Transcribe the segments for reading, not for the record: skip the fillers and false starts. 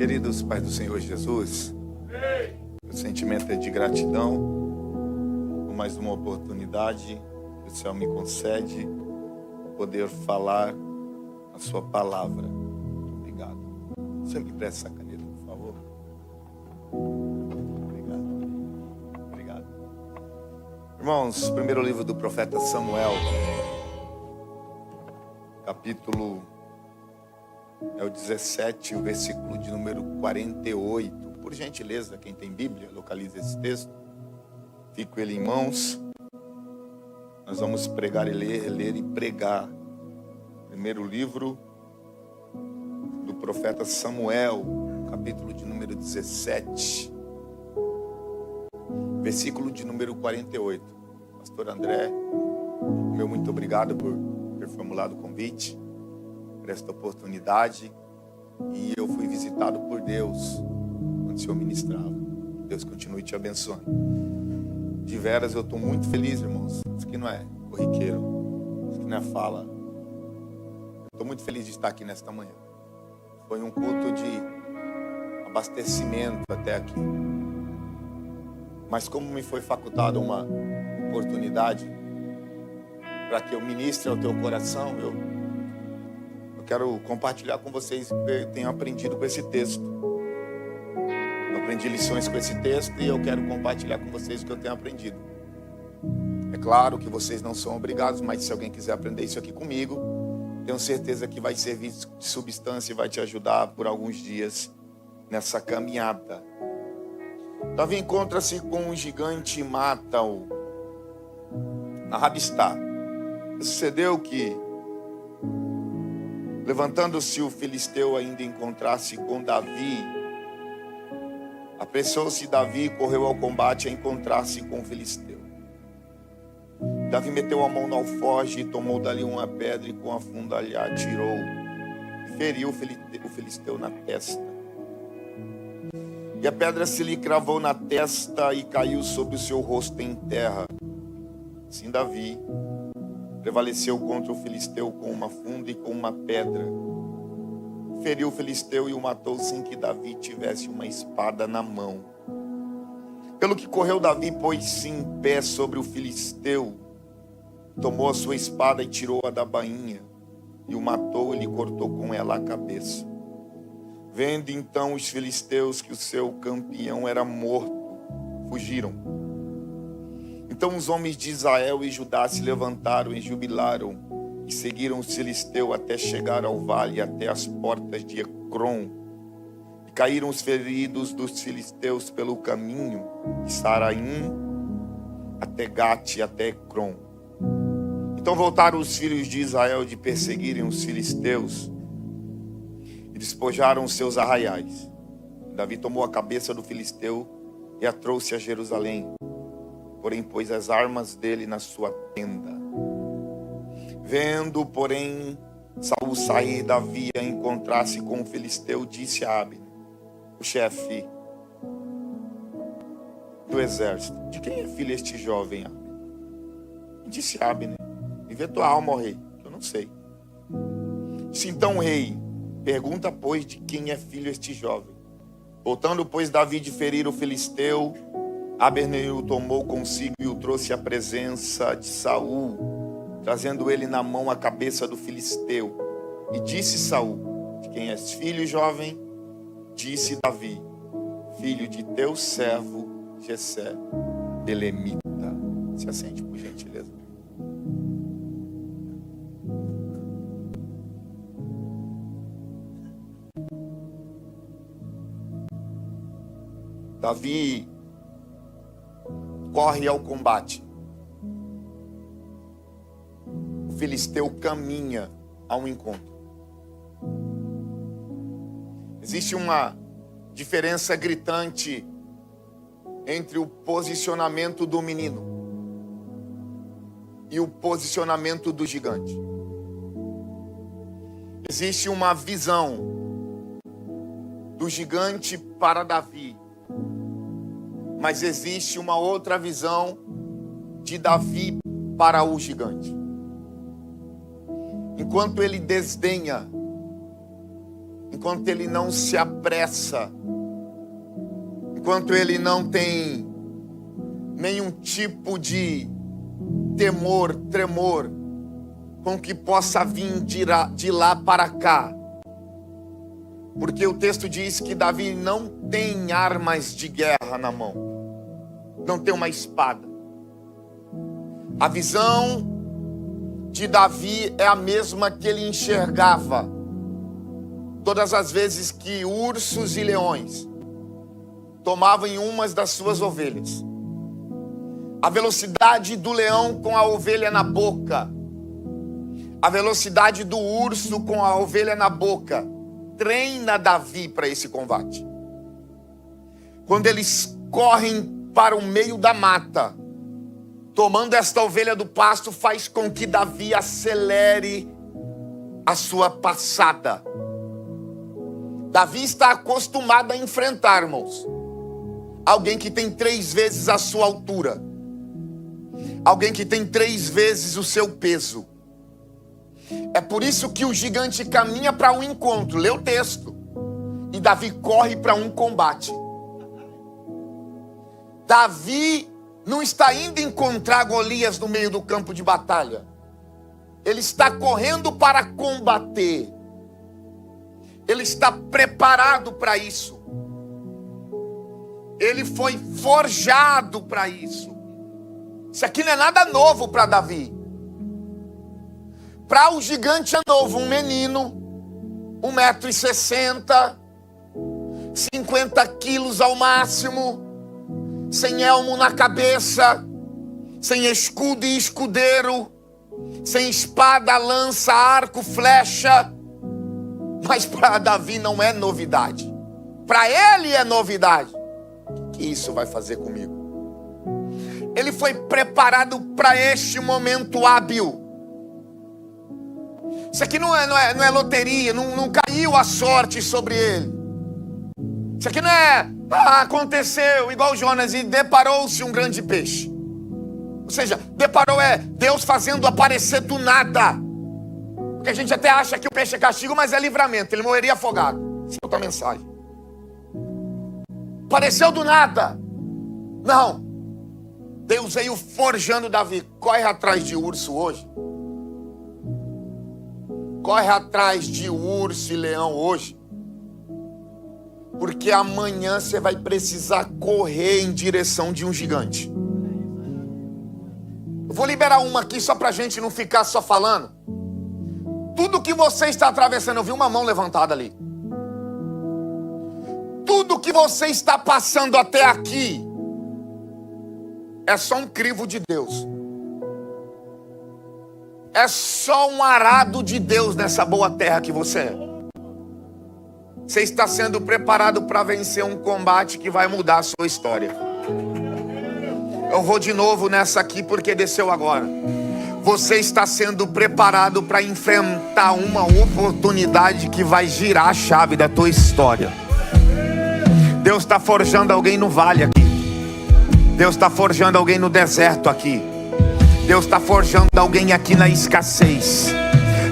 Queridos pais do Senhor Jesus, o sentimento é de gratidão por mais uma oportunidade que o Senhor me concede poder falar a sua palavra. Muito obrigado. Você me presta essa caneta, por favor? Obrigado. Irmãos, primeiro livro do profeta Samuel, capítulo é o 17, o versículo de número 48. Por gentileza, quem tem Bíblia, localiza esse texto. Fico ele em mãos. Nós vamos pregar e ler e pregar. Primeiro livro do profeta Samuel, capítulo de número 17, versículo de número 48. Pastor André, meu muito obrigado por ter formulado o convite por esta oportunidade. E eu fui visitado por Deus quando o Senhor ministrava. Deus continue te abençoando. De veras, eu estou muito feliz, irmãos. Isso aqui não é corriqueiro, isso aqui não é fala. Estou muito feliz de estar aqui nesta manhã. Foi um culto de abastecimento até aqui. Mas como me foi facultada uma oportunidade para que eu ministre ao teu coração, eu quero compartilhar com vocês o que eu tenho aprendido com esse texto. Eu aprendi lições com esse texto e eu quero compartilhar com vocês o que eu tenho aprendido. É claro que vocês não são obrigados, mas se alguém quiser aprender isso aqui comigo, tenho certeza que vai servir de substância e vai te ajudar por alguns dias nessa caminhada. Davi encontra-se com um gigante e mata-o na Rabistá. Sucedeu que, levantando-se o filisteu ainda encontrasse com Davi, apressou-se Davi e correu ao combate a encontrar-se com o filisteu. Davi meteu a mão no alforje e tomou dali uma pedra e com a funda lhe atirou e feriu o filisteu na testa. E a pedra se lhe cravou na testa e caiu sobre o seu rosto em terra. Assim Davi prevaleceu contra o filisteu com uma funda e com uma pedra. Feriu o filisteu e o matou sem que Davi tivesse uma espada na mão. Pelo que correu Davi, pôs-se em pé sobre o filisteu, tomou a sua espada e tirou-a da bainha, e o matou e lhe cortou com ela a cabeça. Vendo então os filisteus que o seu campeão era morto, fugiram. Então os homens de Israel e Judá se levantaram e jubilaram, e seguiram os filisteus até chegar ao vale, até as portas de Ecrom. E caíram os feridos dos filisteus pelo caminho de Saraim até Gate e até Ecrom. Então voltaram os filhos de Israel de perseguirem os filisteus e despojaram os seus arraiais. Davi tomou a cabeça do filisteu e a trouxe a Jerusalém. Porém, pôs as armas dele na sua tenda. Vendo, porém, Saul sair, Davi a encontrar-se com o filisteu, disse a Abner, o chefe do exército: de quem é filho este jovem, Abner? E disse Abner: me vê tua alma, ó rei, que eu não sei. Disse então o rei: pergunta, pois, de quem é filho este jovem. Voltando, pois, Davi de ferir o filisteu, Abner o tomou consigo e o trouxe à presença de Saul, trazendo ele na mão a cabeça do filisteu. E disse Saul: de quem és filho, jovem? Disse Davi: filho de teu servo Jessé, belemita. Se assente, por gentileza. Davi corre ao combate. O filisteu caminha ao encontro. Existe uma diferença gritante entre o posicionamento do menino e o posicionamento do gigante. Existe uma visão do gigante para Davi, mas existe uma outra visão de Davi para o gigante. Enquanto ele desdenha enquanto ele não se apressa, enquanto ele não tem nenhum tipo de temor, tremor, com que possa vir de lá para cá. Porque o texto diz que Davi não tem armas de guerra na mão, não tem uma espada. A visão de Davi é a mesma que ele enxergava todas as vezes que ursos e leões tomavam em umas das suas ovelhas. A velocidade do leão com a ovelha na boca, a velocidade do urso com a ovelha na boca, treina Davi para esse combate. Quando eles correm para o meio da mata, tomando esta ovelha do pasto, faz com que Davi acelere a sua passada. Davi está acostumado a enfrentar, irmãos, alguém que tem 3 vezes a sua altura, alguém que tem 3 vezes o seu peso. É por isso que o gigante caminha para um encontro, lê o texto, e Davi corre para um combate. Davi não está indo encontrar Golias no meio do campo de batalha. Ele está correndo para combater. Ele está preparado para isso. Ele foi forjado para isso. Isso aqui não é nada novo para Davi. Para o gigante é novo, um menino, 1,60 m, 50 quilos ao máximo, sem elmo na cabeça, sem escudo e escudeiro, sem espada, lança, arco, flecha. Mas para Davi não é novidade. Para ele é novidade. O que isso vai fazer comigo? Ele foi preparado para este momento hábil. Isso aqui não é loteria, não caiu a sorte sobre ele. Isso aqui não é, aconteceu igual Jonas e deparou-se um grande peixe. Ou seja, deparou Deus fazendo aparecer do nada. Porque a gente até acha que o peixe é castigo, mas é livramento, ele morreria afogado. Essa é outra mensagem. Apareceu do nada. Não. Deus veio forjando Davi. Corre atrás de urso hoje. Corre atrás de urso e leão hoje. Porque amanhã você vai precisar correr em direção de um gigante. Eu vou liberar uma aqui só pra gente não ficar só falando. Tudo que você está atravessando, eu vi uma mão levantada ali. Tudo que você está passando até aqui é só um crivo de Deus. É só um arado de Deus nessa boa terra que você é. Você está sendo preparado para vencer um combate que vai mudar a sua história. Eu vou de novo nessa aqui porque desceu agora. Você está sendo preparado para enfrentar uma oportunidade que vai girar a chave da tua história. Deus está forjando alguém no vale aqui. Deus está forjando alguém no deserto aqui. Deus está forjando alguém aqui na escassez.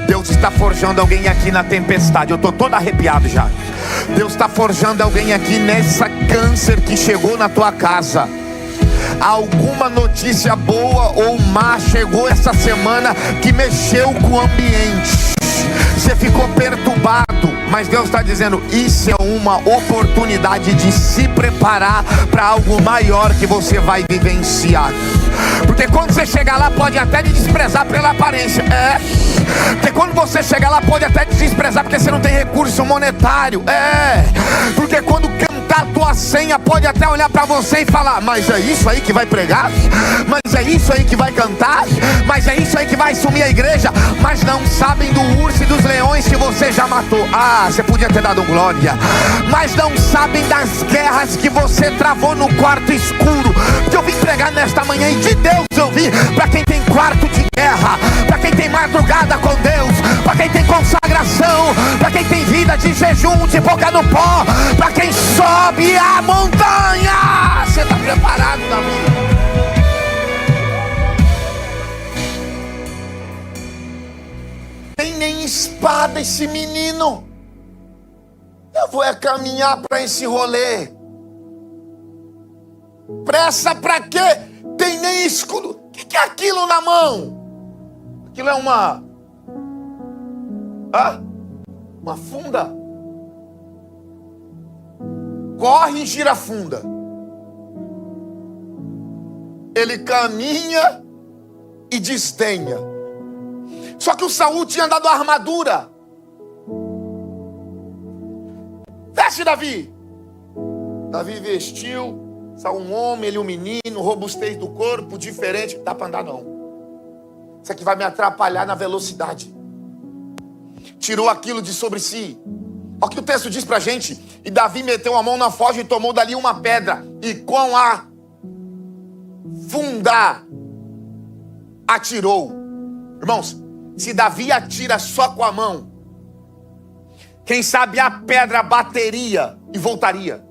Deus está forjando alguém aqui na tempestade. Eu estou todo arrepiado já. Deus está forjando alguém aqui nessa câncer que chegou na tua casa. Alguma notícia boa ou má chegou essa semana que mexeu com o ambiente. Você ficou perturbado, mas Deus está dizendo, isso é uma oportunidade de se preparar para algo maior que você vai vivenciar. Porque quando você chegar lá pode até te desprezar pela aparência. Porque quando você chegar lá pode até te desprezar porque você não tem recurso monetário. Porque quando cantar a tua senha pode até olhar para você e falar, mas é isso aí que vai pregar? Mas é isso aí que vai cantar? Mas é isso aí que vai sumir a igreja? Mas não sabem do urso e dos leões que você já matou. Você podia ter dado glória. Mas não sabem das guerras que você travou no quarto escuro. Que eu vim pregar nesta manhã e de Deus eu vim para quem tem quarto de guerra, para quem tem madrugada com Deus, para quem tem consagração, para quem tem vida de jejum, de boca no pó, para quem sobe a montanha. Você está preparado, Davi? Tem nem espada esse menino. Eu vou caminhar para esse rolê. Pressa para quê? Tem nem escudo. O que é aquilo na mão? Aquilo é uma funda. Corre e gira a funda. Ele caminha e desdenha. Só que o Saul tinha dado a armadura. Veste Davi. Davi vestiu. Saul um homem, ele um menino, robustez do corpo, diferente. Não dá para andar não. Isso aqui vai me atrapalhar na velocidade. Tirou aquilo de sobre si. Olha o que o texto diz pra gente. E Davi meteu a mão na foge e tomou dali uma pedra. E com a funda atirou. Irmãos, se Davi atira só com a mão, quem sabe a pedra bateria e voltaria.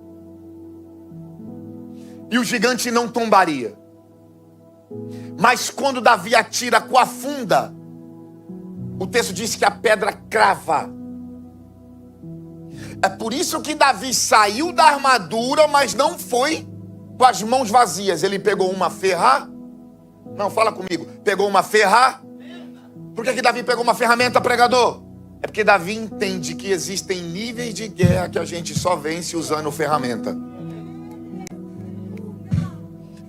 E o gigante não tombaria. Mas quando Davi atira com a funda, o texto diz que a pedra crava. É por isso que Davi saiu da armadura, mas não foi com as mãos vazias. Ele pegou uma ferra. Não, fala comigo. Pegou uma ferra. Por que Davi pegou uma ferramenta, pregador? É porque Davi entende que existem níveis de guerra que a gente só vence usando ferramenta.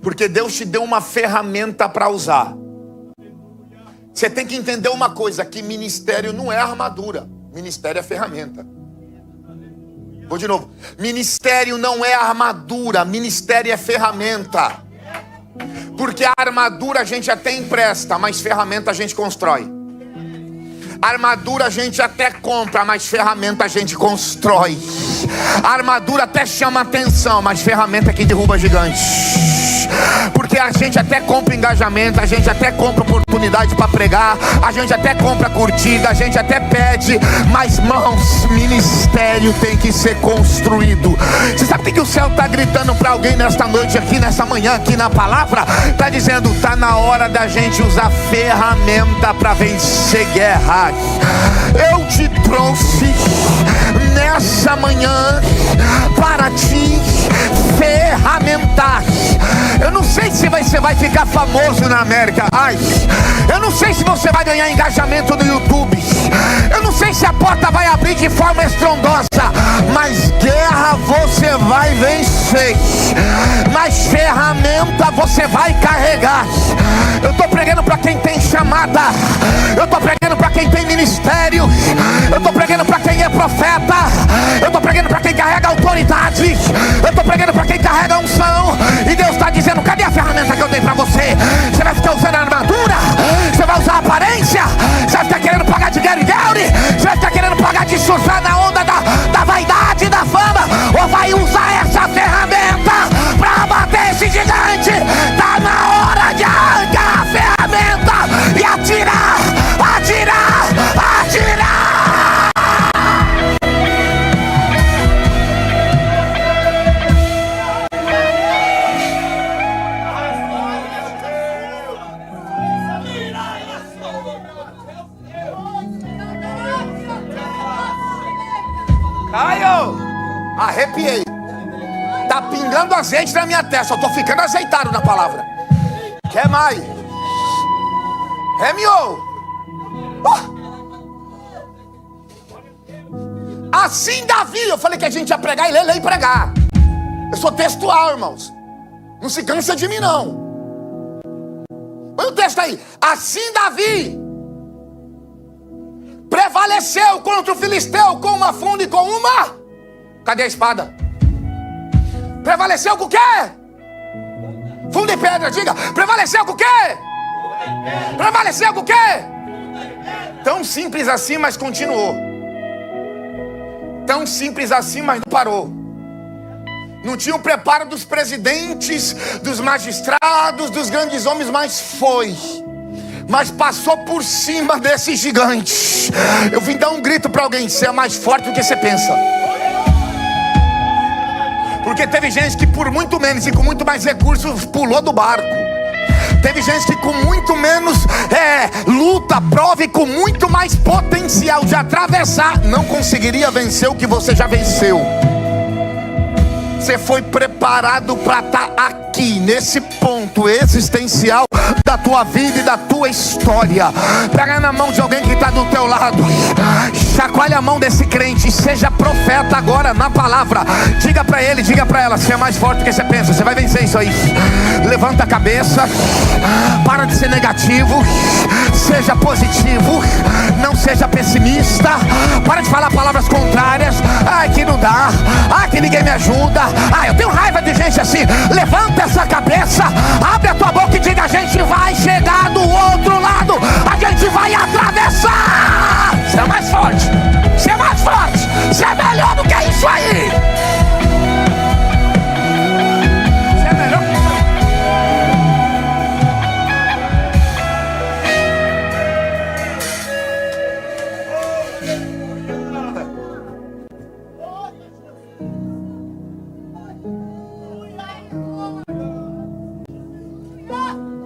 Porque Deus te deu uma ferramenta para usar. Você tem que entender uma coisa, que ministério não é armadura. Ministério é ferramenta. Vou de novo. Ministério não é armadura, ministério é ferramenta. Porque a armadura a gente até empresta, mas ferramenta a gente constrói. Armadura a gente até compra, mas ferramenta a gente constrói. A armadura até chama atenção, mas ferramenta é que derruba gigantes. Porque a gente até compra engajamento, a gente até compra oportunidade para pregar, a gente até compra curtida, a gente até pede, mas mãos, ministério tem que ser construído. Você sabe o que o céu está gritando para alguém nesta noite aqui, nessa manhã aqui na palavra? Está dizendo, está na hora da gente usar ferramenta para vencer guerra. Eu te trouxe nessa manhã para te ferramentar. Eu não sei se você vai ficar famoso na América. Eu não sei se você vai ganhar engajamento no YouTube. Eu não sei se a porta vai abrir de forma estrondosa. Mas guerra você vai vencer. Mas ferramenta você vai carregar. Eu estou pregando para quem tem chamada. Eu estou pregando para quem tem ministério. Eu estou pregando para quem é profeta. Eu estou pregando para quem carrega autoridade. Eu estou pregando para quem carrega unção. E Deus está dizendo, cadê a ferramenta que eu dei para você? Você vai ficar usando a armadura? Você vai usar a aparência? Você vai ficar querendo pagar de Gary Gary? Você vai ficar querendo pagar de surfar na onda da vaidade, da fama? Ou vai usar essa ferramenta para bater esse gigante? Está na hora de arrancar a ferramenta e atirar, atirar, atirar. Caio, arrepiei. Tá pingando azeite na minha testa. Eu tô ficando azeitado na palavra. Quer mais? Remiou. Assim Davi, eu falei que a gente ia pregar e ler e pregar. Eu sou textual, irmãos. Não se cansa de mim, não. Olha o texto aí. Assim Davi prevaleceu contra o filisteu com uma funda e com uma... Cadê a espada? Prevaleceu com o quê? Funda e pedra, diga. Prevaleceu com o quê? Prevaleceu com o quê? Tão simples assim, mas continuou. Tão simples assim, mas não parou. Não tinha o preparo dos presidentes, dos magistrados, dos grandes homens, mas foi. Mas passou por cima desse gigante. Eu vim dar um grito para alguém: você é mais forte do que você pensa. Porque teve gente que por muito menos e com muito mais recursos pulou do barco. Teve gente que com muito menos luta, prova e com muito mais potencial de atravessar, não conseguiria vencer o que você já venceu. Você foi preparado para estar aqui, nesse ponto existencial da tua vida e da tua história. Pega na mão de alguém que está do teu lado, chacoalha a mão desse crente, seja profeta agora na palavra. Diga para ele, diga para ela: você é mais forte do que você pensa, você vai vencer isso aí. Levanta a cabeça, para de ser negativo, seja positivo, não seja pessimista. Para de falar palavras contrárias. Ai, que não dá, ai, que ninguém me ajuda, ai, eu tenho raiva de gente assim. Levanta essa cabeça, abre a tua boca e diga: a gente vai chegar do outro lado, a gente vai atravessar. Você é mais forte, você é mais forte, você é melhor do que isso aí. Você é melhor que isso aí.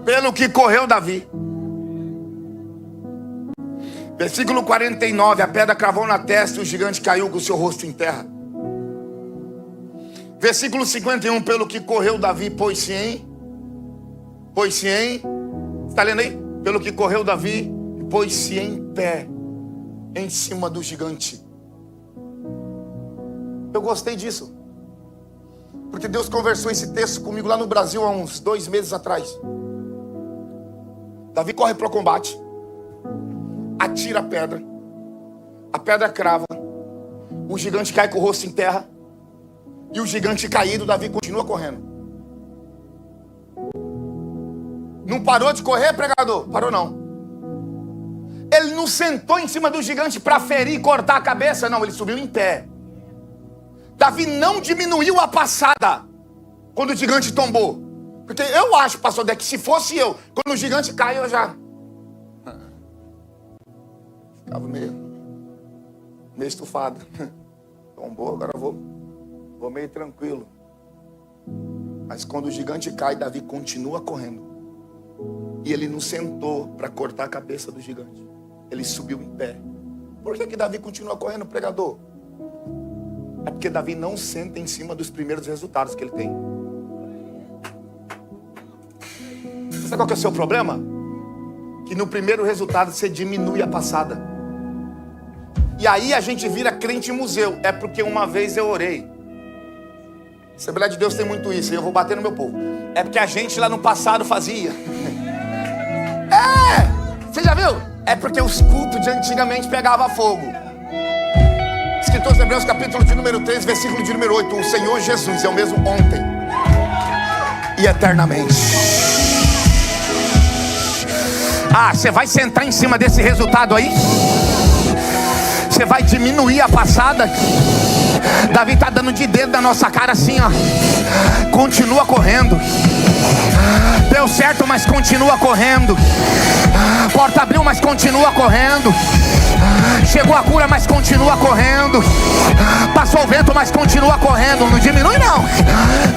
Pelo que correu Davi. Versículo 49, a pedra cravou na testa e o gigante caiu com o seu rosto em terra. Versículo 51, pelo que correu Davi, pôs-se em, está lendo aí? Pelo que correu Davi, pôs-se em pé, em cima do gigante. Eu gostei disso, porque Deus conversou esse texto comigo lá no Brasil há uns 2 meses atrás. Davi corre para o combate, atira a pedra crava, o gigante cai com o rosto em terra, e o gigante caído, Davi continua correndo. Não parou de correr, pregador? Parou não. Ele não sentou em cima do gigante para ferir e cortar a cabeça, não, ele subiu em pé. Davi não diminuiu a passada quando o gigante tombou. Porque eu acho, pastor Deck, que se fosse eu, quando o gigante cai, eu já ficava meio estufado. Tombou, agora eu vou meio tranquilo. Mas quando o gigante cai, Davi continua correndo. E ele não sentou para cortar a cabeça do gigante. Ele subiu em pé. Por que Davi continua correndo, pregador? É porque Davi não senta em cima dos primeiros resultados que ele tem. Sabe qual que é o seu problema? Que no primeiro resultado você diminui a passada. E aí a gente vira crente museu. É porque uma vez eu orei. Assembleia de Deus tem muito isso, e eu vou bater no meu povo. É porque a gente lá no passado fazia. Você já viu? É porque os cultos de antigamente pegavam fogo. Escritor de Hebreus, capítulo de número 3, versículo de número 8. O Senhor Jesus é o mesmo ontem e eternamente. Você vai sentar em cima desse resultado aí? Você vai diminuir a passada? Davi está dando de dedo na nossa cara assim, ó. Continua correndo. Deu certo, mas continua correndo. Porta abriu, mas continua correndo. Chegou a cura, mas continua correndo. Passou o vento, mas continua correndo. Não diminui não.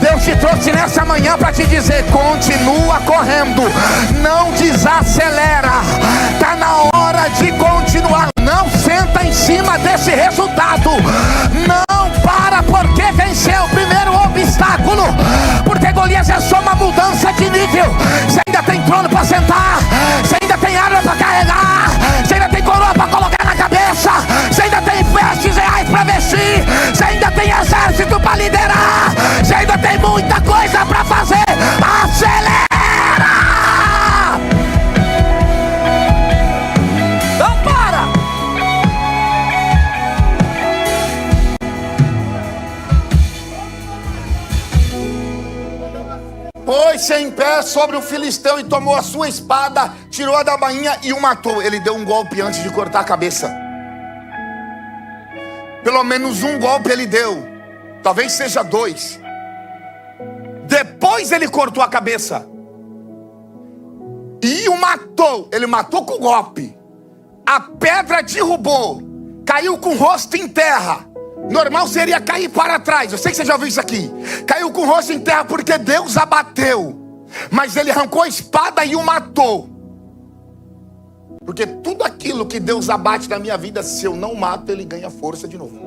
Deus te trouxe nessa manhã para te dizer: continua correndo, não desacelera. Tá na hora de continuar. Não senta em cima desse resultado. Não para porque venceu o primeiro obstáculo. Porque Golias é só uma mudança de nível. Você ainda tem trono para sentar. Você ainda tem arma para carregar. Você ainda tem coroa para colocar na cabeça. Você ainda tem vestes reais para vestir. Você ainda tem exército para liderar. Você ainda tem muita coisa para fazer. Acelera! Não para! Pôs-se em pé sobre o filisteu e tomou a sua espada, tirou-a da bainha e o matou. Ele deu um golpe antes de cortar a cabeça. Pelo menos um golpe ele deu. Talvez seja 2. Depois ele cortou a cabeça e o matou. Ele matou com golpe. A pedra derrubou. Caiu com o rosto em terra. Normal seria cair para trás. Eu sei que você já ouviu isso aqui. Caiu com o rosto em terra porque Deus abateu. Mas ele arrancou a espada e o matou. Porque tudo aquilo que Deus abate na minha vida, se eu não mato, ele ganha força de novo.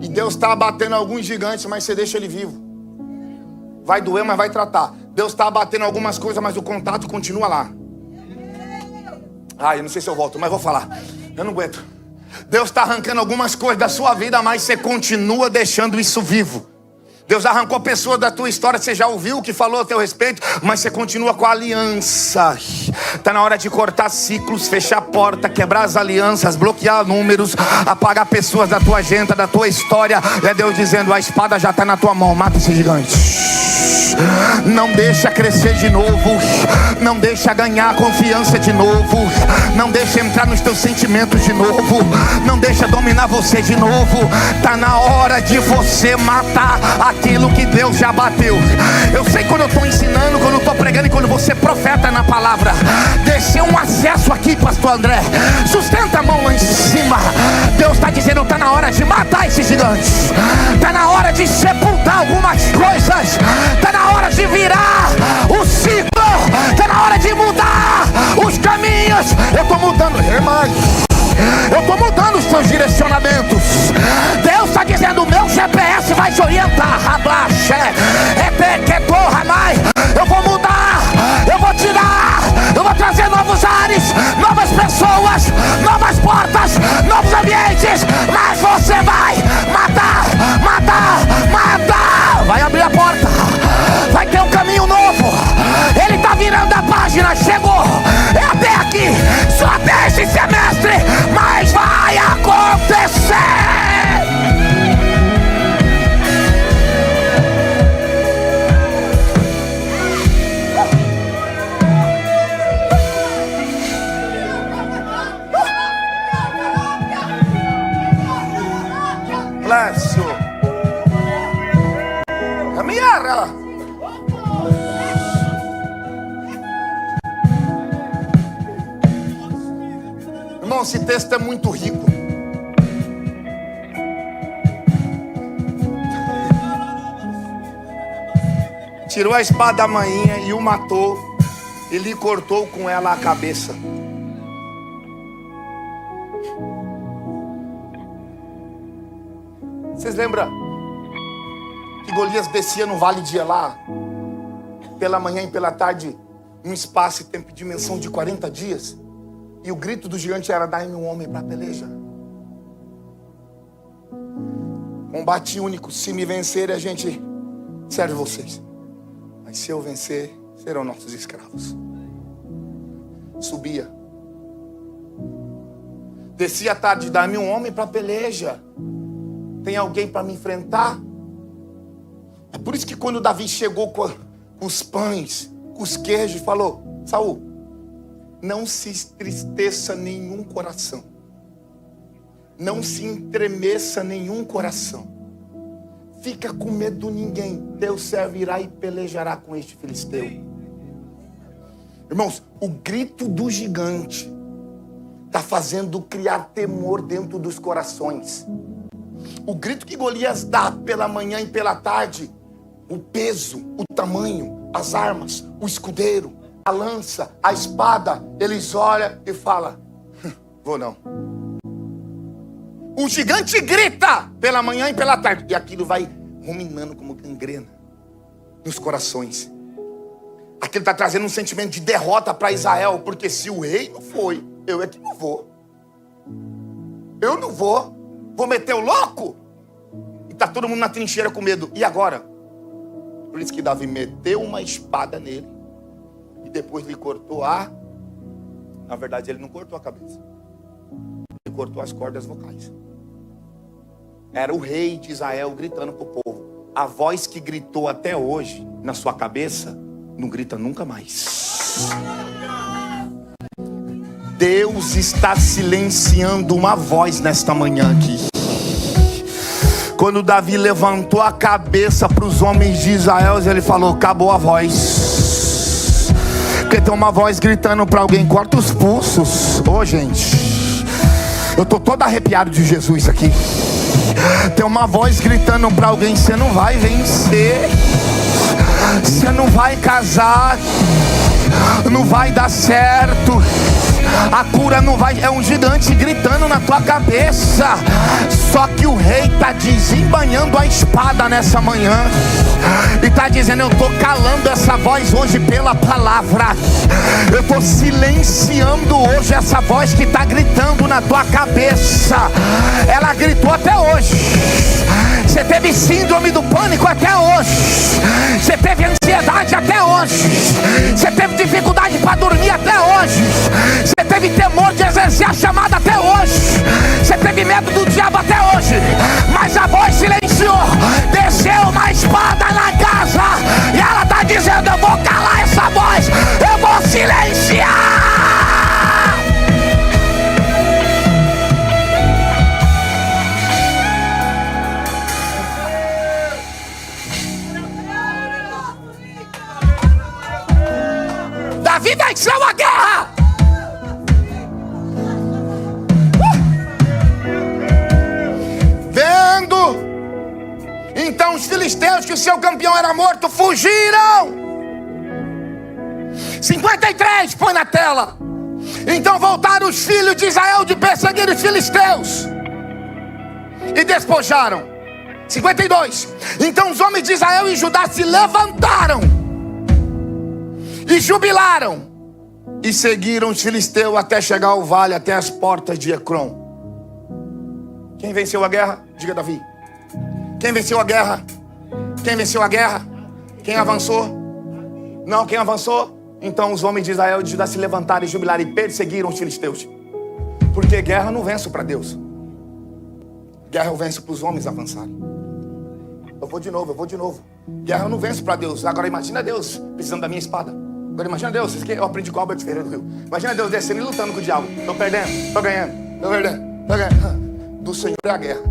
E Deus está abatendo alguns gigantes, mas você deixa ele vivo. Vai doer, mas vai tratar. Deus está abatendo algumas coisas, mas o contato continua lá. Eu não sei se eu volto, mas vou falar. Eu não aguento. Deus está arrancando algumas coisas da sua vida, mas você continua deixando isso vivo. Deus arrancou pessoas da tua história, você já ouviu o que falou a teu respeito, mas você continua com a aliança. Está na hora de cortar ciclos, fechar a porta, quebrar as alianças, bloquear números, apagar pessoas da tua agenda, da tua história. É Deus dizendo, a espada já está na tua mão, mata esse gigante. Não deixa crescer de novo. Não deixa ganhar confiança de novo. Não deixa entrar nos teus sentimentos de novo. Não deixa dominar você de novo. Está na hora de você matar aquilo que Deus já bateu. Eu sei quando eu estou ensinando, quando eu estou pregando e quando você profeta na palavra. Deixei um acesso aqui, pastor André. Sustenta a mão lá em cima. Deus está dizendo, está na hora de matar esses gigantes. Está na hora de sepultar algumas coisas. Está na hora de virar o ciclo. Está na hora de mudar os caminhos. Eu estou mudando, irmãs. Eu estou mudando os seus direcionamentos. Deus está dizendo, o meu GPS vai te orientar. Eu vou mudar, eu vou tirar, eu vou trazer novos ares, novas pessoas, novas portas, novos ambientes. Mas você vai matar. Vai abrir a porta, vai ter um caminho novo. Ele está virando a página, chegou. É até aqui, só até esse semestre, mas vai acontecer. Bless you. Caminhara. Irmão, esse texto é muito rico. Tirou a espada da manhinha e o matou. E lhe cortou com ela a cabeça. Vocês lembram que Golias descia no vale de Elá, pela manhã e pela tarde, num espaço e tempo e dimensão de 40 dias? E o grito do gigante era, dai-me um homem para a peleja. Combate único. Se me vencer, a gente serve vocês. Mas se eu vencer, serão nossos escravos. Subia. Descia à tarde, dai-me um homem para a peleja. Tem alguém para me enfrentar? É por isso que quando Davi chegou com os pães, com os queijos, falou, Saul, não se entristeça nenhum coração. Não se entremeça nenhum coração. Fica com medo ninguém. Deus servirá e pelejará com este filisteu. Irmãos, o grito do gigante está fazendo criar temor dentro dos corações. O grito que Golias dá pela manhã e pela tarde, o peso, o tamanho, as armas, o escudeiro, a lança, a espada, eles olham e falam, vou não. O gigante grita pela manhã e pela tarde, e aquilo vai ruminando como gangrena nos corações. Aquilo está trazendo um sentimento de derrota para Israel, porque se o rei não foi, eu é que não vou. Eu não vou. Vou meter o louco? E está todo mundo na trincheira com medo. E agora? Por isso que Davi meteu uma espada nele. E depois lhe cortou a... Na verdade, ele não cortou a cabeça. Ele cortou as cordas vocais. Era o rei de Israel gritando para o povo. A voz que gritou até hoje na sua cabeça, não grita nunca mais. Deus está silenciando uma voz nesta manhã aqui. Quando Davi levantou a cabeça para os homens de Israel, ele falou, acabou a voz. Porque tem uma voz gritando para alguém, corta os pulsos. Ô gente, eu estou todo arrepiado de Jesus aqui. Tem uma voz gritando para alguém: você não vai vencer, você não vai casar, não vai dar certo, a cura não vai. É um gigante gritando na tua cabeça. Só que o rei está desembanhando a espada nessa manhã e está dizendo: eu estou calando essa voz hoje pela palavra. Eu estou silenciando hoje essa voz que está gritando na tua cabeça. Ela gritou até hoje. Você teve síndrome do pânico até hoje. Você teve ansiedade até hoje. Você teve dificuldade para dormir até hoje. Você teve temor de exercer a chamada até hoje. Você teve medo do diabo até hoje. Mas a voz silenciou. Desceu uma espada na casa. E ela está dizendo: eu vou calar essa voz. Eu vou silenciar. Davi venceu a guerra. Vendo então os filisteus que o seu campeão era morto, fugiram. 53, põe na tela. Então voltaram os filhos de Israel de perseguir os filisteus e despojaram. 52. Então os homens de Israel e Judá se levantaram e jubilaram e seguiram os filisteus até chegar ao vale, até as portas de Ecrom. Quem venceu a guerra? Diga, Davi. Quem venceu a guerra? Quem venceu a guerra? Quem avançou? Não, quem avançou? Então os homens de Israel e de Judá se levantaram e jubilaram e perseguiram os filisteus. Porque guerra não vence para Deus. Guerra eu venço para os homens avançarem. Eu vou de novo. Guerra eu não venço para Deus. Agora imagina Deus precisando da minha espada. Agora imagina Deus, isso aqui eu aprendi com o Albert Ferreira do Rio. Imagina Deus descendo e lutando com o diabo. Estou perdendo, estou ganhando, estou perdendo, estou ganhando. Do Senhor é a guerra.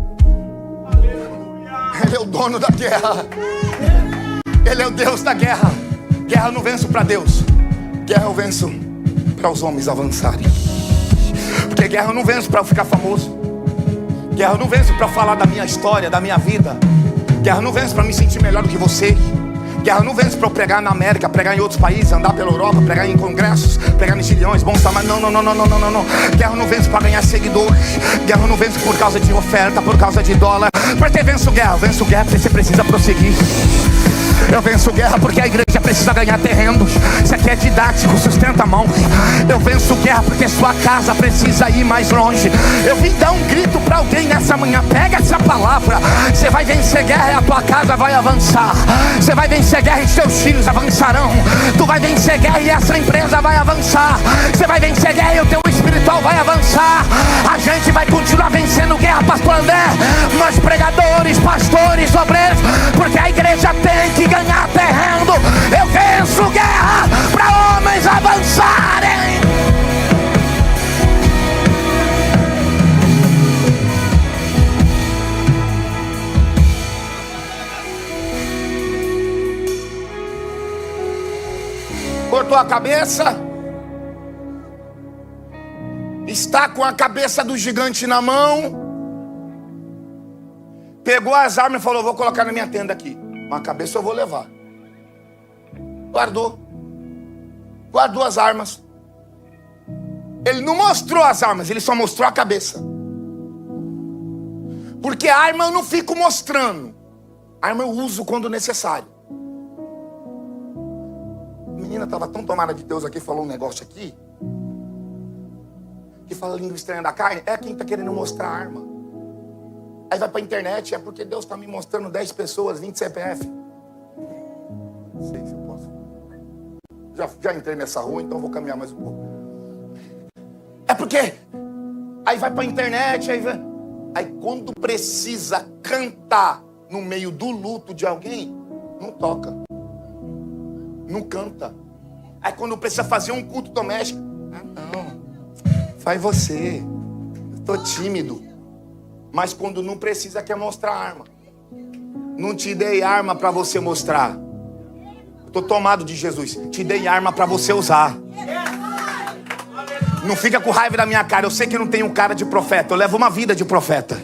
Ele é o dono da guerra. Ele é o Deus da guerra. Guerra eu não venço para Deus. Guerra eu venço para os homens avançarem. Porque guerra eu não venço para eu ficar famoso. Guerra eu não venço para falar da minha história, da minha vida. Guerra eu não venço para me sentir melhor do que você. Guerra eu não venço para eu pregar na América, pregar em outros países, andar pela Europa, pregar em congressos, pregar em Chilhões, bons tamanhos. Não. Guerra eu não venço para ganhar seguidores. Guerra eu não venço por causa de oferta, por causa de dólar. Por que venço guerra? Eu venço guerra porque você precisa prosseguir. Eu venço guerra porque a igreja precisa ganhar terrenos. Isso aqui é didático, sustenta a mão. Eu venço guerra porque sua casa precisa ir mais longe. Eu vim dar um grito para alguém nessa manhã. Pega essa palavra. Você vai vencer guerra e a tua casa vai avançar. Você vai vencer guerra e seus filhos avançarão. Tu vai vencer guerra e essa empresa vai avançar. Você vai vencer guerra e o teu espiritual vai avançar. A gente vai continuar vencendo guerra, pastor André. Nós pregadores, pastores, obreiros, porque a igreja tem que ganhar terreno. Eu venço guerra para homens avançarem. Cortou a cabeça, está com a cabeça do gigante na mão, pegou as armas e falou: vou colocar na minha tenda aqui. Uma cabeça eu vou levar. Guardou as armas. Ele não mostrou as armas, ele só mostrou a cabeça. Porque a arma eu não fico mostrando. A arma eu uso quando necessário. A menina estava tão tomada de Deus aqui, falou um negócio aqui, que fala língua estranha da carne. É quem está querendo mostrar a arma. Aí vai para a internet, é porque Deus está me mostrando 10 pessoas, 20 CPF. Não sei se eu posso. Já entrei nessa rua, então vou caminhar mais um pouco. É porque aí vai para a internet, aí quando precisa cantar no meio do luto de alguém, não toca, não canta. Aí quando precisa fazer um culto doméstico, não, faz você, eu tô tímido. Mas quando não precisa, quer mostrar arma. Não te dei arma para você mostrar. Estou tomado de Jesus. Te dei arma para você usar. Não fica com raiva da minha cara. Eu sei que não tenho cara de profeta. Eu levo uma vida de profeta.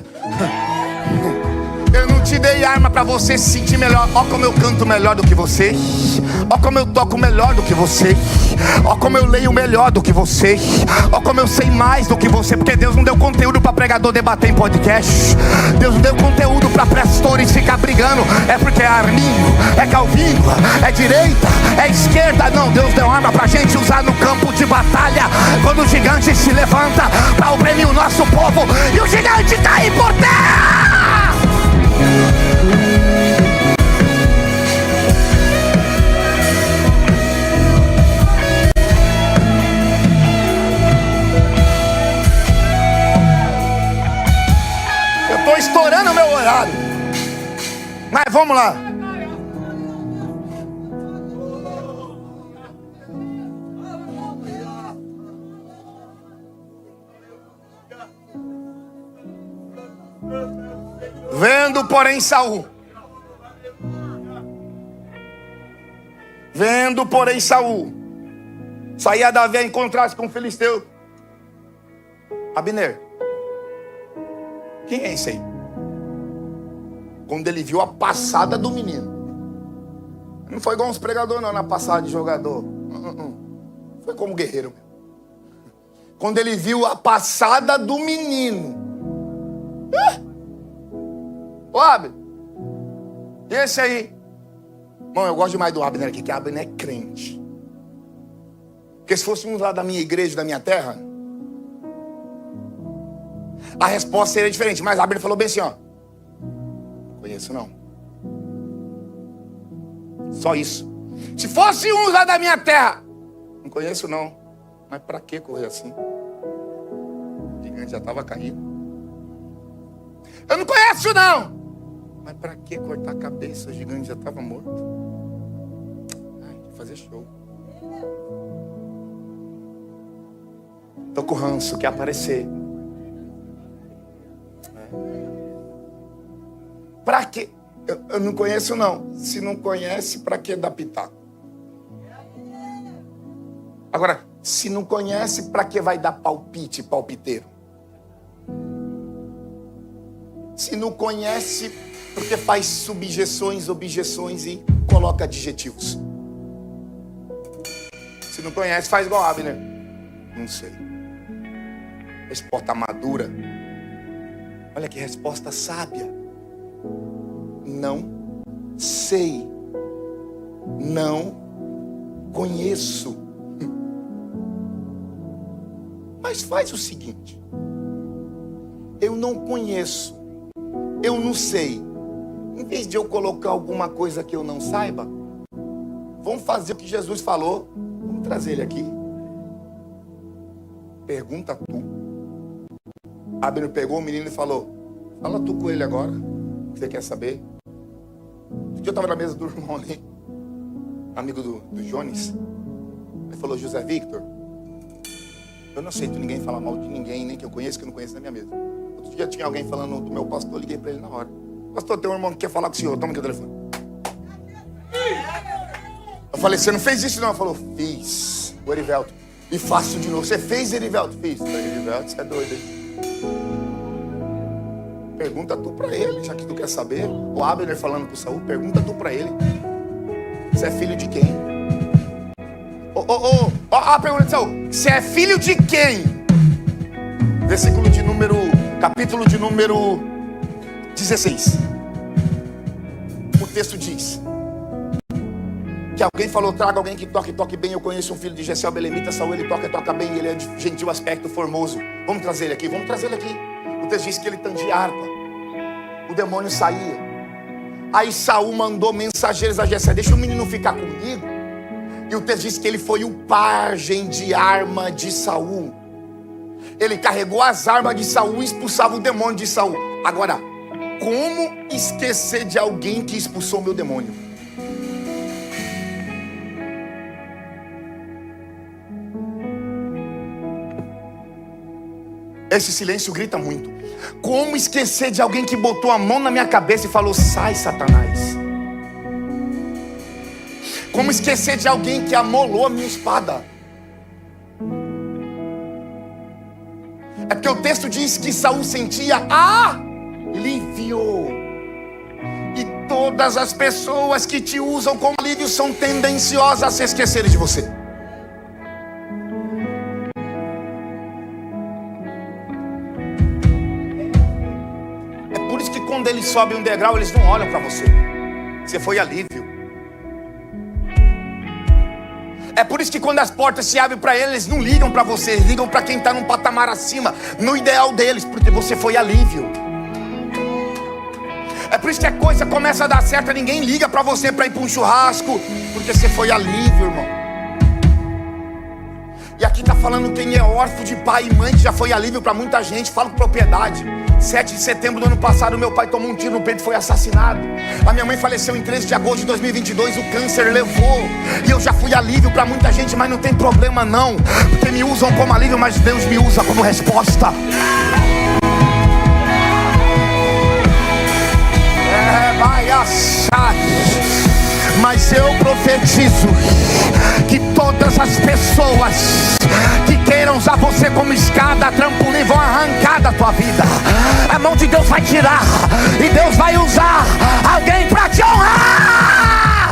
te dei arma para você se sentir melhor. Ó como eu canto melhor do que você. Ó como eu toco melhor do que você. Ó como eu leio melhor do que você. Ó como eu sei mais do que você. Porque Deus não deu conteúdo para pregador debater em podcast. Deus não deu conteúdo para pastores ficar brigando. É porque é arminho, é calvinho, é direita, é esquerda. Não, Deus deu arma pra gente usar no campo de batalha. Quando o gigante se levanta para oprimir o nosso povo. E o gigante cai por terra. Eu estou estourando o meu horário, mas vamos lá. Vendo, porém, Saul. Vendo, porém, Saul. Saía Davi a encontrar-se com o filisteu. Abner. Quem é esse aí? Quando ele viu a passada do menino. Não foi igual uns pregadores não, na passada de jogador. Foi como guerreiro mesmo. Quando ele viu a passada do menino. Ô Abner, e esse aí? Bom, eu gosto demais do Abner aqui, que Abner é crente. Porque se fosse um lá da minha igreja, da minha terra, a resposta seria diferente. Mas Abner falou bem assim, ó. Não conheço não. Só isso. Se fosse um lá da minha terra, não conheço não. Mas pra que correr assim? O gigante já estava caído. Eu não conheço não. Mas pra que cortar a cabeça? O gigante já estava morto. Ai, fazer show. Tô com ranço, quer aparecer. Pra quê? Eu não conheço não. Se não conhece, pra que dar pitaco? Agora, se não conhece, pra que vai dar palpite, palpiteiro? Se não conhece, porque faz subjeções, objeções e coloca adjetivos. Se não conhece, faz igual Abner. Não sei. Resposta madura. Olha que resposta sábia. Não sei. Não conheço. Mas faz o seguinte. Eu não conheço. Eu não sei. Em vez de eu colocar alguma coisa que eu não saiba, vamos fazer o que Jesus falou. Vamos trazer ele aqui. Pergunta tu. Abner pegou o menino e falou: fala tu com ele agora. Você quer saber? Um dia eu estava na mesa do irmão ali, amigo do Jones. Ele falou: José Victor, eu não aceito ninguém falar mal de ninguém, nem que eu conheço, que eu não conheço na minha mesa. Outro dia tinha alguém falando do meu pastor, eu liguei para ele na hora. Pastor, tem um irmão que quer falar com o senhor, toma aqui o telefone. Eu falei: você não fez isso não? Ele falou: fiz, o Erivelto. E faço de novo. Você fez, Erivelto? Fiz. Erivelto, você é doido, hein? Pergunta tu pra ele, já que tu quer saber. O Abner falando pro Saul, pergunta tu pra ele. Você é filho de quem? A pergunta de Saul: você é filho de quem? Versículo de número, capítulo de número 16. O texto diz que alguém falou: traga alguém que toque bem. Eu conheço um filho de Jessé, o belemita. Saul, ele toca bem, ele é de gentil aspecto, formoso. Vamos trazer ele aqui, vamos trazer ele aqui. O texto diz que ele tangia harpa. O demônio saía. Aí Saul mandou mensageiros a Jessé: deixa o menino ficar comigo. E o texto diz que ele foi o pajem de arma de Saul. Ele carregou as armas de Saul e expulsava o demônio de Saul. Agora, como esquecer de alguém que expulsou meu demônio? Esse silêncio grita muito. Como esquecer de alguém que botou a mão na minha cabeça e falou: sai, Satanás? Como esquecer de alguém que amolou a minha espada? É porque o texto diz que Saul sentia alívio. todas as pessoas que te usam como alívio são tendenciosas a se esquecerem de você. É por isso que quando eles sobem um degrau, eles não olham para você. Você foi alívio. É por isso que quando as portas se abrem para eles não ligam para você, eles ligam para quem está num patamar acima, no ideal deles, porque você foi alívio. É por isso que a coisa começa a dar certo, ninguém liga para você para ir para um churrasco, porque você foi alívio, irmão. E aqui está falando quem é órfão de pai e mãe, que já foi alívio para muita gente. Falo com propriedade. 7 de setembro do ano passado, meu pai tomou um tiro no peito e foi assassinado. A minha mãe faleceu em 13 de agosto de 2022, o câncer levou. E eu já fui alívio para muita gente, mas não tem problema não, porque me usam como alívio, mas Deus me usa como resposta. Vai achar. Mas eu profetizo que todas as pessoas que queiram usar você como escada, trampolim, vão arrancar da tua vida. A mão de Deus vai tirar, e Deus vai usar alguém para te honrar.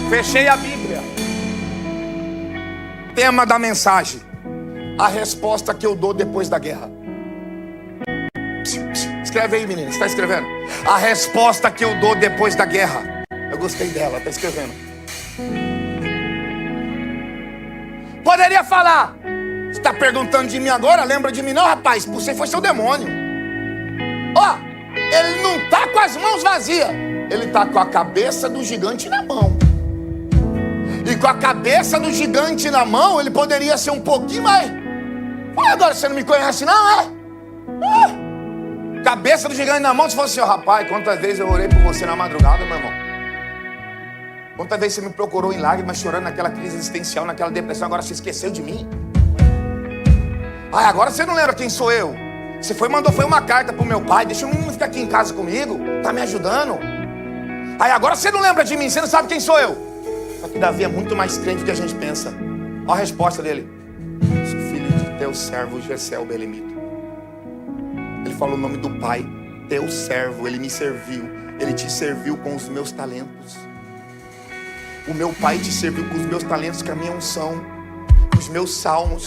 Fechei a Bíblia. Tema da mensagem: a resposta que eu dou depois da guerra. Escreve aí, menina, está escrevendo? A resposta que eu dou depois da guerra. Eu gostei dela, está escrevendo. Poderia falar: você está perguntando de mim agora? Lembra de mim? Não, rapaz, você foi seu demônio. Ó, ele não está com as mãos vazias, ele está com a cabeça do gigante na mão. E com a cabeça do gigante na mão, ele poderia ser um pouquinho mais. Agora você não me conhece não, é? Cabeça do gigante na mão, se fosse assim, rapaz, quantas vezes eu orei por você na madrugada, meu irmão? Quantas vezes você me procurou em lágrimas, chorando naquela crise existencial, naquela depressão, agora você esqueceu de mim? Agora você não lembra quem sou eu? Você foi uma carta pro meu pai, deixa o menino ficar aqui em casa comigo, tá me ajudando. Agora você não lembra de mim, você não sabe quem sou eu. Só que Davi é muito mais crente do que a gente pensa. Olha a resposta dele: sou filho de teu servo Jessé o belemita. Ele falou o nome do pai. Teu servo, ele me serviu. Ele te serviu com os meus talentos. O meu pai te serviu com os meus talentos, que a minha unção, os meus salmos.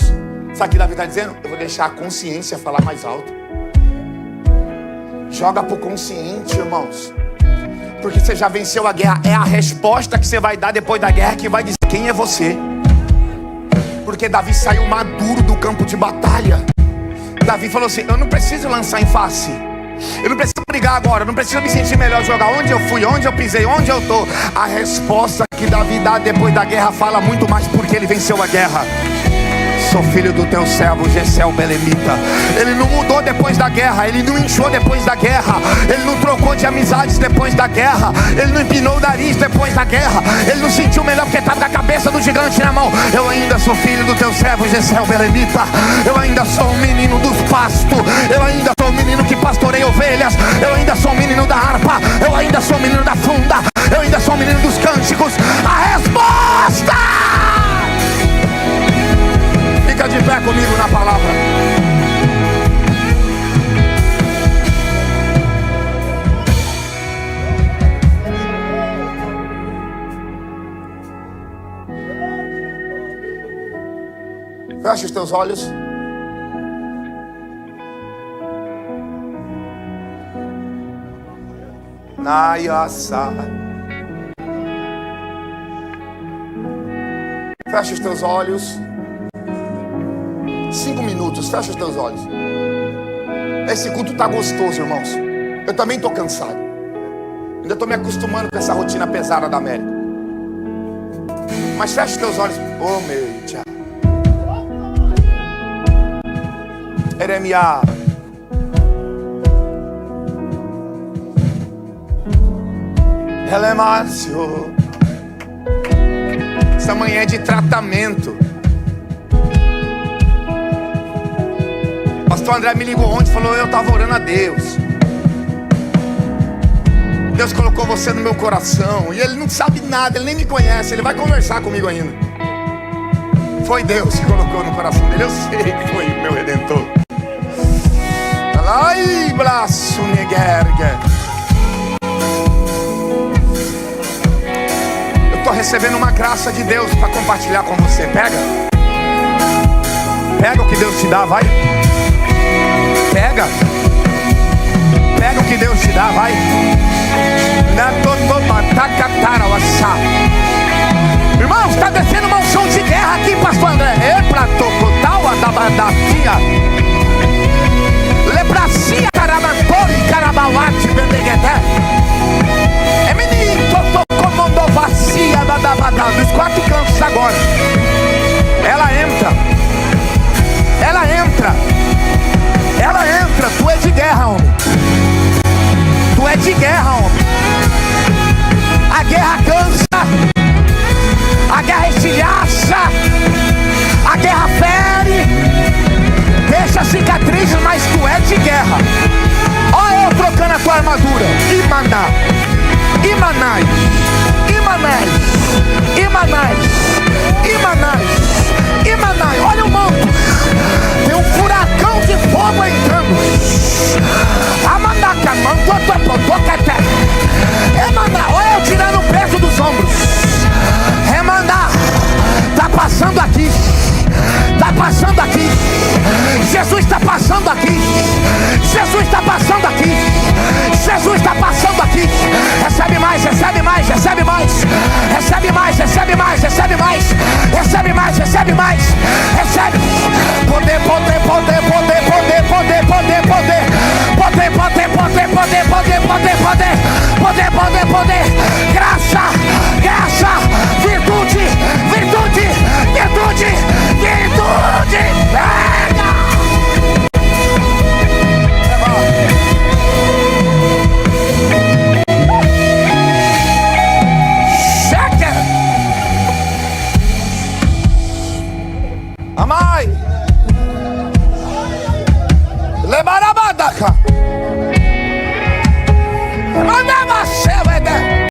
Sabe o que Davi está dizendo? Eu vou deixar a consciência falar mais alto. Joga pro consciente, irmãos. Porque você já venceu a guerra. É a resposta que você vai dar depois da guerra que vai dizer quem é você. Porque Davi saiu maduro do campo de batalha. Davi falou assim: eu não preciso lançar em face, eu não preciso brigar agora, eu não preciso me sentir melhor, jogar onde eu fui, onde eu pisei, onde eu tô. A resposta que Davi dá depois da guerra fala muito mais, porque ele venceu a guerra. Sou filho do teu servo Jessé o belemita. Ele não mudou depois da guerra, ele não inchou depois da guerra, ele não trocou de amizades depois da guerra, ele não empinou o nariz depois da guerra, ele não sentiu melhor porque estava com a cabeça do gigante na mão. Eu ainda sou filho do teu servo Jessé o belemita. Eu ainda sou um menino dos pastos, eu ainda sou um menino que pastoreia ovelhas, eu ainda sou um menino da harpa, eu ainda sou um menino da funda, eu ainda sou um menino dos cânticos. A resposta! Fica de pé comigo na palavra. Fecha os teus olhos. Nayasa. Fecha os teus olhos. 5 minutos, fecha os teus olhos. Esse culto tá gostoso, irmãos. Eu também tô cansado. Ainda tô me acostumando com essa rotina pesada da América. Mas fecha os teus olhos. Oh, meu tchau. Eremiá. Relemácio. Essa manhã é de tratamento. Pastor André me ligou ontem e falou: eu estava orando a Deus. Deus colocou você no meu coração. E Ele não sabe nada, Ele nem me conhece. Ele vai conversar comigo ainda. Foi Deus que colocou no coração dele. Eu sei que foi o meu Redentor. Ai, braço neguerga. Eu estou recebendo uma graça de Deus para compartilhar com você. Pega. Pega o que Deus te dá, vai. Pega. Pega o que Deus te dá, vai. Irmãos, está descendo uma unção de guerra aqui, pastor André. Lepracia, caramantori, carabauate, bendegueté. É menino, comandou vacia, dos 4 cantos agora. Ela entra. Ela entra. Ela entra. Tu é de guerra, homem. Tu é de guerra, homem. A guerra cansa. A guerra estilhaça. A guerra fere. Deixa cicatrizes, mas tu é de guerra. Olha eu trocando a tua armadura. Imanai. Imanai. Imanai. Imanai. Imanai. Imanai. Olha o manto. Tem um furacão de fogo entrando. Amandaca, manto, toca,